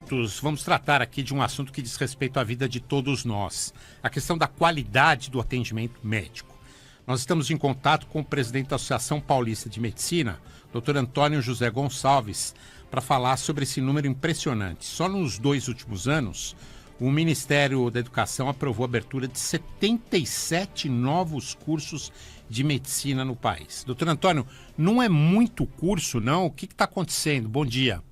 minutos, vamos tratar aqui de um assunto que diz respeito à vida de todos nós, a questão da qualidade do atendimento médico. Nós estamos em contato com o presidente da Associação Paulista de Medicina, Dr. Antônio José Gonçalves, para falar sobre esse número impressionante. Só nos 2 últimos anos, o Ministério da Educação aprovou a abertura de 77 novos cursos de medicina no país. Doutor Antônio, não é muito curso, não? O que está acontecendo? Bom dia.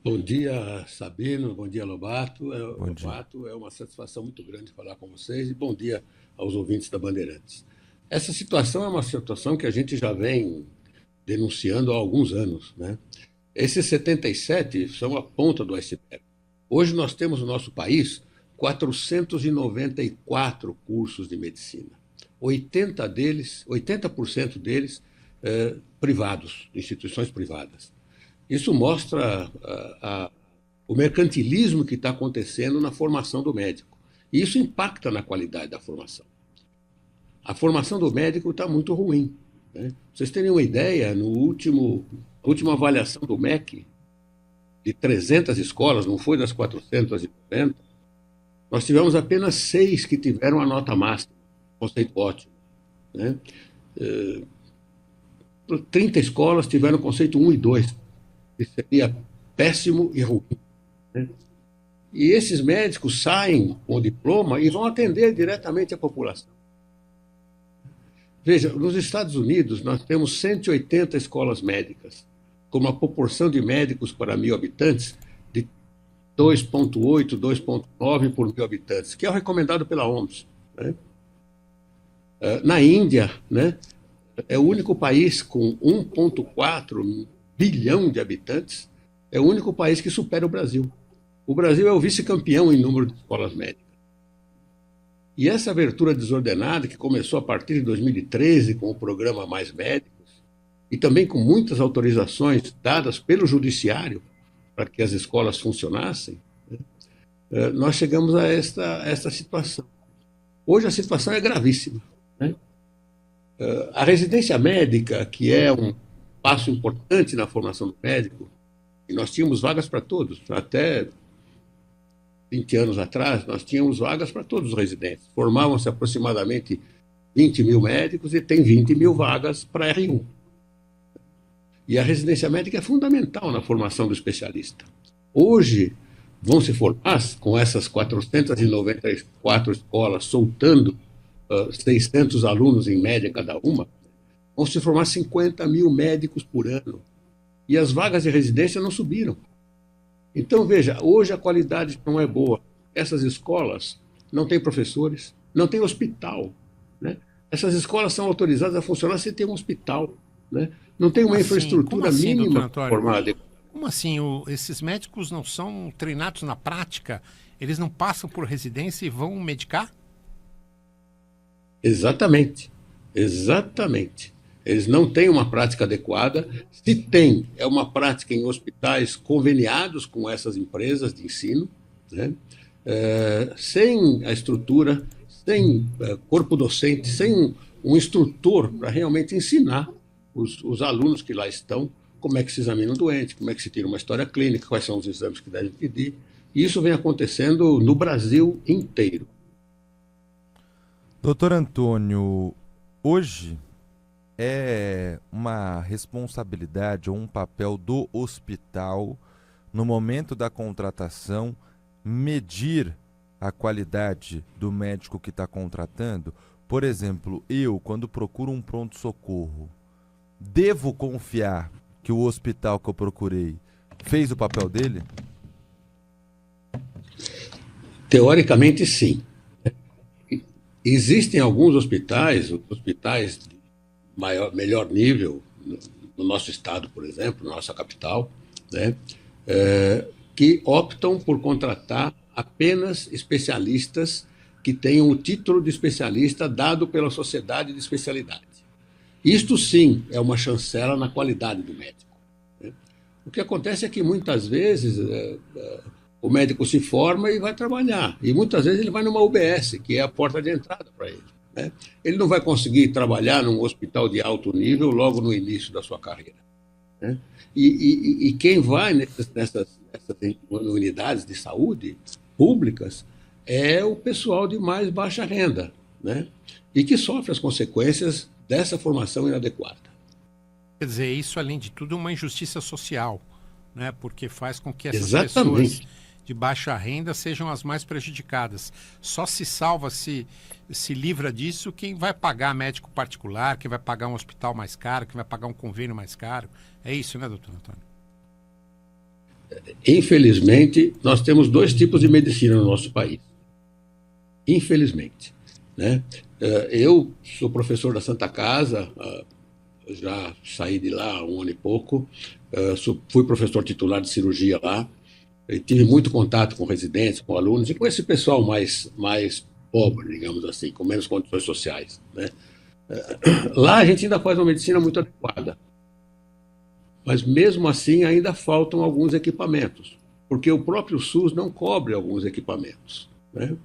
Bom dia, Sabino. Bom dia, Lobato. Bom dia. Lobato, é uma satisfação muito grande falar com vocês e bom dia aos ouvintes da Bandeirantes. Essa situação é uma situação que a gente já vem denunciando há alguns anos, né? Esses 77 são a ponta do iceberg. Hoje nós temos no nosso país 494 cursos de medicina. 80% deles privados, instituições privadas. Isso mostra o mercantilismo que está acontecendo na formação do médico. E isso impacta na qualidade da formação. A formação do médico está muito ruim, né? Vocês terem uma ideia, na última avaliação do MEC, de 300 escolas, não foi das 490, nós tivemos apenas 6 que tiveram a nota máxima, conceito ótimo, né? 30 escolas tiveram conceito 1 e 2, que seria péssimo e ruim, né? E esses médicos saem com o diploma e vão atender diretamente a população. Veja, nos Estados Unidos nós temos 180 escolas médicas, com uma proporção de médicos para 1.000 habitantes de 2,8, 2,9 por 1.000 habitantes, que é o recomendado pela OMS, né? Na Índia, né, é o único país com 1,4 bilhão de habitantes, é o único país que supera o Brasil. O Brasil é o vice-campeão em número de escolas médicas. E essa abertura desordenada, que começou a partir de 2013 com o programa Mais Médicos, e também com muitas autorizações dadas pelo judiciário para que as escolas funcionassem, né, nós chegamos a esta situação. Hoje a situação é gravíssima, né? A residência médica, que é um passo importante na formação do médico, e nós tínhamos vagas para todos, até 20 anos atrás, nós tínhamos vagas para todos os residentes. Formavam-se aproximadamente 20 mil médicos e tem 20 mil vagas para R1. E a residência médica é fundamental na formação do especialista. Hoje, vão se formar, com essas 494 escolas soltando 600 alunos em média cada uma, vão se formar 50 mil médicos por ano. E as vagas de residência não subiram. Então, veja, hoje a qualidade não é boa. Essas escolas não têm professores, não têm hospital, né? Essas escolas são autorizadas a funcionar sem ter um hospital, né? Não tem uma infraestrutura mínima formada. Como assim? Esses médicos não são treinados na prática? Eles não passam por residência e vão medicar? Exatamente. Eles não têm uma prática adequada. Se tem, é uma prática em hospitais conveniados com essas empresas de ensino, né? Sem a estrutura, sem corpo docente, sem um instrutor para realmente ensinar os alunos que lá estão como é que se examina um doente, como é que se tira uma história clínica, quais são os exames que devem pedir. E isso vem acontecendo no Brasil inteiro. Doutor Antônio, hoje é uma responsabilidade ou um papel do hospital, no momento da contratação, medir a qualidade do médico que está contratando? Por exemplo, eu, quando procuro um pronto-socorro, devo confiar que o hospital que eu procurei fez o papel dele? Teoricamente, sim. Existem alguns hospitais de melhor nível, no nosso estado, por exemplo, na nossa capital, né, que optam por contratar apenas especialistas que tenham o título de especialista dado pela Sociedade de Especialidade. Isto, sim, é uma chancela na qualidade do médico, né? O que acontece é que, muitas vezes, o médico se forma e vai trabalhar. E, muitas vezes, ele vai numa UBS, que é a porta de entrada para ele, né? Ele não vai conseguir trabalhar num hospital de alto nível logo no início da sua carreira, né? E quem vai nessas unidades de saúde públicas é o pessoal de mais baixa renda, né? E que sofre as consequências dessa formação inadequada. Quer dizer, isso, além de tudo, é uma injustiça social, né? Porque faz com que essas Exatamente. pessoas de baixa renda sejam as mais prejudicadas. Só se salva, se livra disso quem vai pagar médico particular, quem vai pagar um hospital mais caro, quem vai pagar um convênio mais caro. É isso, né, doutor Antônio? Infelizmente, nós temos dois tipos de medicina no nosso país. Infelizmente, né? Eu sou professor da Santa Casa, já saí de lá há um ano e pouco, fui professor titular de cirurgia lá, e tive muito contato com residentes, com alunos e com esse pessoal mais pobre, digamos assim, com menos condições sociais, né? Lá a gente ainda faz uma medicina muito adequada, mas mesmo assim ainda faltam alguns equipamentos, porque o próprio SUS não cobre alguns equipamentos, né?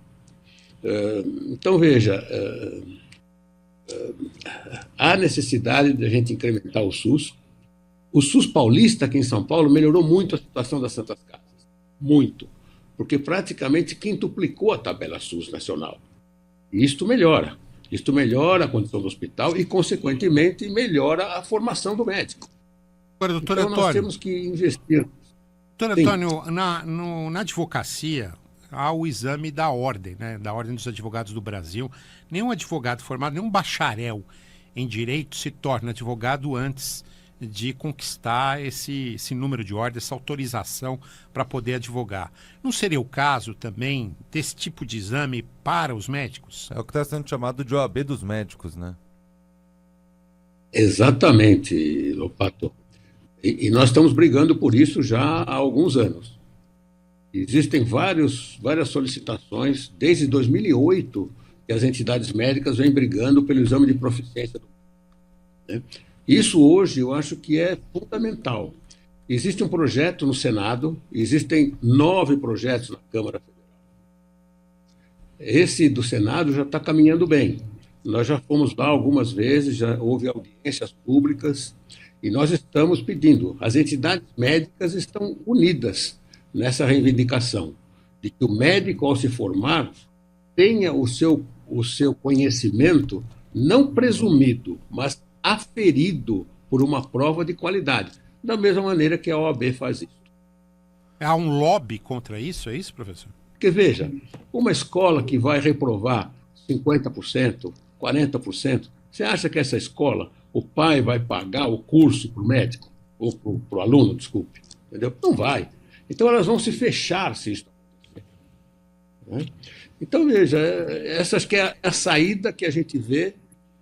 Então, veja, há necessidade de a gente incrementar o SUS. O SUS paulista aqui em São Paulo melhorou muito a situação das Santas Casas, muito, porque praticamente quintuplicou a tabela SUS nacional. E isto melhora a condição do hospital e, consequentemente, melhora a formação do médico. Agora, doutor Então, Antônio, nós temos que investir. doutor Sim. Antônio, na advocacia há o exame da ordem, né? Da Ordem dos Advogados do Brasil. Nenhum advogado formado, nenhum bacharel em direito se torna advogado antes de conquistar esse número de ordem, essa autorização para poder advogar. Não seria o caso também desse tipo de exame para os médicos? É o que está sendo chamado de OAB dos médicos, né? Exatamente, Lopato. E nós estamos brigando por isso já há alguns anos. Existem várias solicitações, desde 2008, que as entidades médicas vêm brigando pelo exame de proficiência, né? Isso hoje eu acho que é fundamental. Existe um projeto no Senado, existem 9 projetos na Câmara Federal. Esse do Senado já está caminhando bem. Nós já fomos lá algumas vezes, já houve audiências públicas, e nós estamos pedindo, as entidades médicas estão unidas nessa reivindicação, de que o médico, ao se formar, tenha o seu conhecimento não presumido, mas aferido por uma prova de qualidade, da mesma maneira que a OAB faz isso. Há um lobby contra isso, é isso, professor? Porque, veja, uma escola que vai reprovar 50%, 40%, você acha que essa escola, o pai vai pagar o curso para o médico? Ou para o aluno, desculpe. Entendeu? Não vai. Então, elas vão se fechar se isso acontecer, né? Então, veja, essa acho que é a saída que a gente vê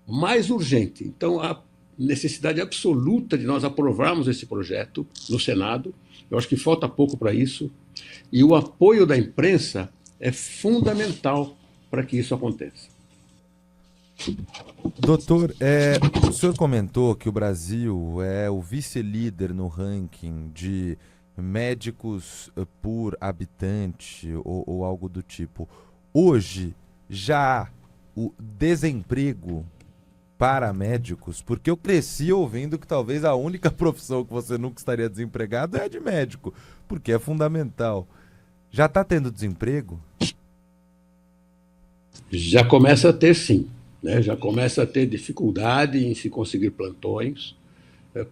mais urgente. Então, há necessidade absoluta de nós aprovarmos esse projeto no Senado. Eu acho que falta pouco para isso. E o apoio da imprensa é fundamental para que isso aconteça. Doutor, o senhor comentou que o Brasil é o vice-líder no ranking de médicos por habitante ou algo do tipo. Hoje, já há o desemprego para médicos, porque eu cresci ouvindo que talvez a única profissão que você nunca estaria desempregado é a de médico, porque é fundamental. Já está tendo desemprego? Já começa a ter, sim, né? Já começa a ter dificuldade em se conseguir plantões,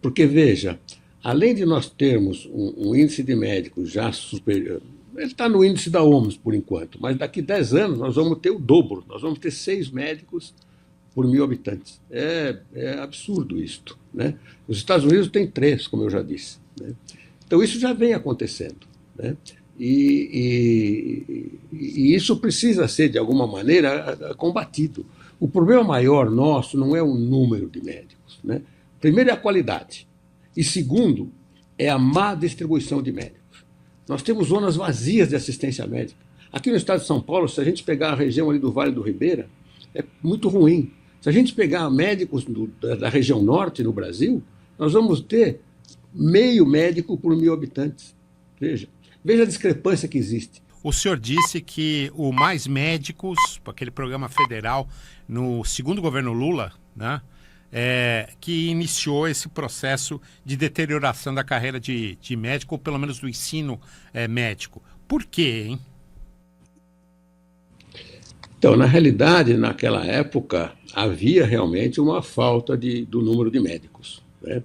porque, veja, além de nós termos um índice de médicos já superior, ele está no índice da OMS por enquanto, mas daqui 10 anos nós vamos ter o dobro, nós vamos ter 6 médicos por 1.000 habitantes. É absurdo isto, né? Os Estados Unidos têm 3, como eu já disse, né? Então isso já vem acontecendo, né? E isso precisa ser, de alguma maneira, combatido. O problema maior nosso não é o número de médicos, né? Primeiro é a qualidade. E segundo, é a má distribuição de médicos. Nós temos zonas vazias de assistência médica. Aqui no estado de São Paulo, se a gente pegar a região ali do Vale do Ribeira, é muito ruim. Se a gente pegar médicos da região norte no Brasil, nós vamos ter meio médico por 1.000 habitantes. Veja a discrepância que existe. O senhor disse que o Mais Médicos, aquele programa federal, no segundo governo Lula, né, que iniciou esse processo de deterioração da carreira de médico, ou pelo menos do ensino médico. Por quê, hein? Então, na realidade, naquela época, havia realmente uma falta do número de médicos, né?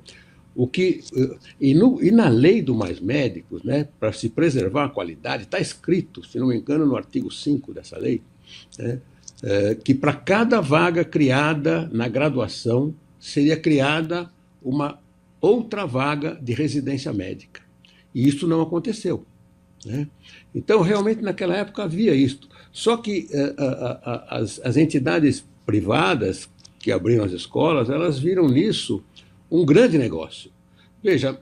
E na lei do Mais Médicos, né, para se preservar a qualidade, está escrito, se não me engano, no artigo 5 dessa lei, né, que para cada vaga criada na graduação seria criada uma outra vaga de residência médica. E isso não aconteceu, né? Então, realmente, naquela época havia isto. Só que as entidades privadas que abriram as escolas, elas viram nisso um grande negócio. Veja,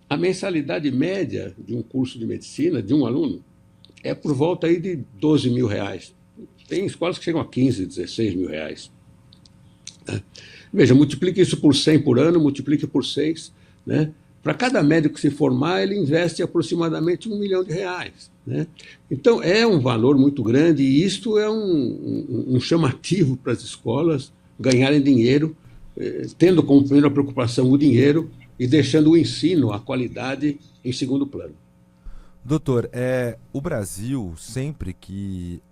a mensalidade média de um curso de medicina, de um aluno, é por volta aí de 12 mil reais. Tem escolas que chegam a 15, 16 mil reais. Veja, multiplique isso por 100 por ano, multiplique por 6, né? Para cada médico se formar, ele investe aproximadamente R$1 milhão, né? Então, é um valor muito grande e isto é um chamativo para as escolas ganharem dinheiro, tendo como primeira preocupação o dinheiro e deixando o ensino, a qualidade, em segundo plano. Doutor, o Brasil, sempre que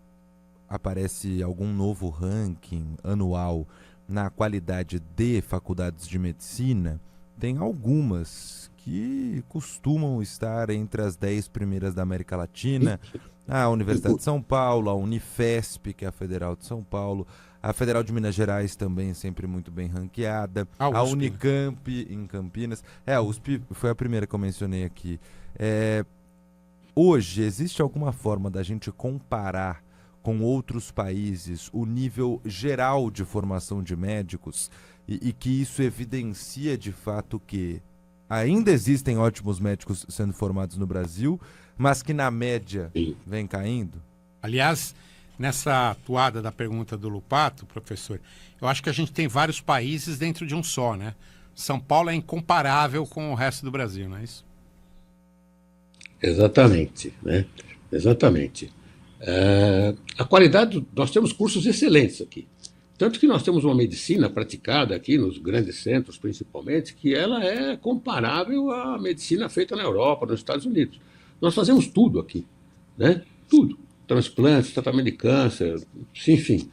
aparece algum novo ranking anual na qualidade de faculdades de medicina, tem algumas que costumam estar entre as 10 primeiras da América Latina. A Universidade de São Paulo, a Unifesp, que é a Federal de São Paulo, a Federal de Minas Gerais também sempre muito bem ranqueada, a Unicamp em Campinas. A USP foi a primeira que eu mencionei aqui. Hoje, existe alguma forma da gente comparar com outros países o nível geral de formação de médicos e que isso evidencia de fato que ainda existem ótimos médicos sendo formados no Brasil, mas que na média vem caindo? Aliás, nessa atuada da pergunta do Lupato, professor, eu acho que a gente tem vários países dentro de um só, né? São Paulo é incomparável com o resto do Brasil, não é isso? Exatamente, né? Exatamente. A qualidade, nós temos cursos excelentes aqui. Tanto que nós temos uma medicina praticada aqui, nos grandes centros principalmente, que ela é comparável à medicina feita na Europa, nos Estados Unidos. Nós fazemos tudo aqui, né? Tudo. Transplantes, tratamento de câncer, enfim,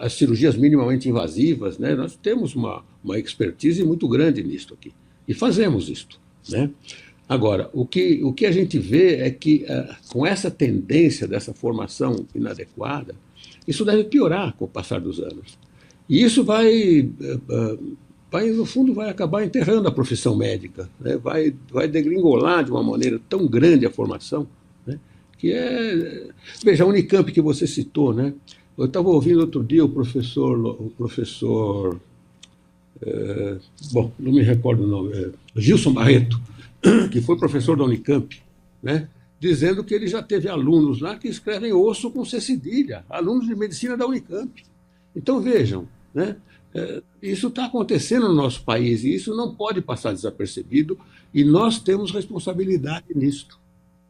as cirurgias minimamente invasivas, né? Nós temos uma expertise muito grande nisto aqui. E fazemos isto, né? Agora, o que a gente vê é que, com essa tendência dessa formação inadequada, isso deve piorar com o passar dos anos. E isso no fundo, vai acabar enterrando a profissão médica, né? Vai degringolar de uma maneira tão grande a formação, né? Que Veja, a Unicamp que você citou, né? Eu estava ouvindo outro dia o professor bom, não me recordo o nome, Gilson Barreto, que foi professor da Unicamp, né? Dizendo que ele já teve alunos lá que escrevem osso com C cedilha, alunos de medicina da Unicamp. Então, vejam, né? Isso está acontecendo no nosso país e isso não pode passar desapercebido e nós temos responsabilidade nisto,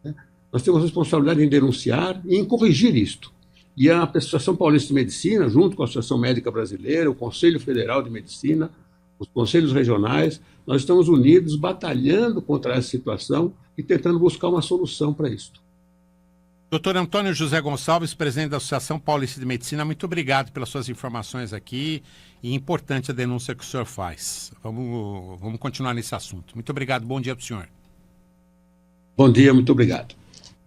né? Nós temos responsabilidade em denunciar e em corrigir isto. E a Associação Paulista de Medicina, junto com a Associação Médica Brasileira, o Conselho Federal de Medicina, os conselhos regionais, nós estamos unidos, batalhando contra essa situação e tentando buscar uma solução para isso. Doutor Antônio José Gonçalves, presidente da Associação Paulista de Medicina, muito obrigado pelas suas informações aqui e importante a denúncia que o senhor faz. Vamos continuar nesse assunto. Muito obrigado, bom dia para o senhor. Bom dia, muito obrigado.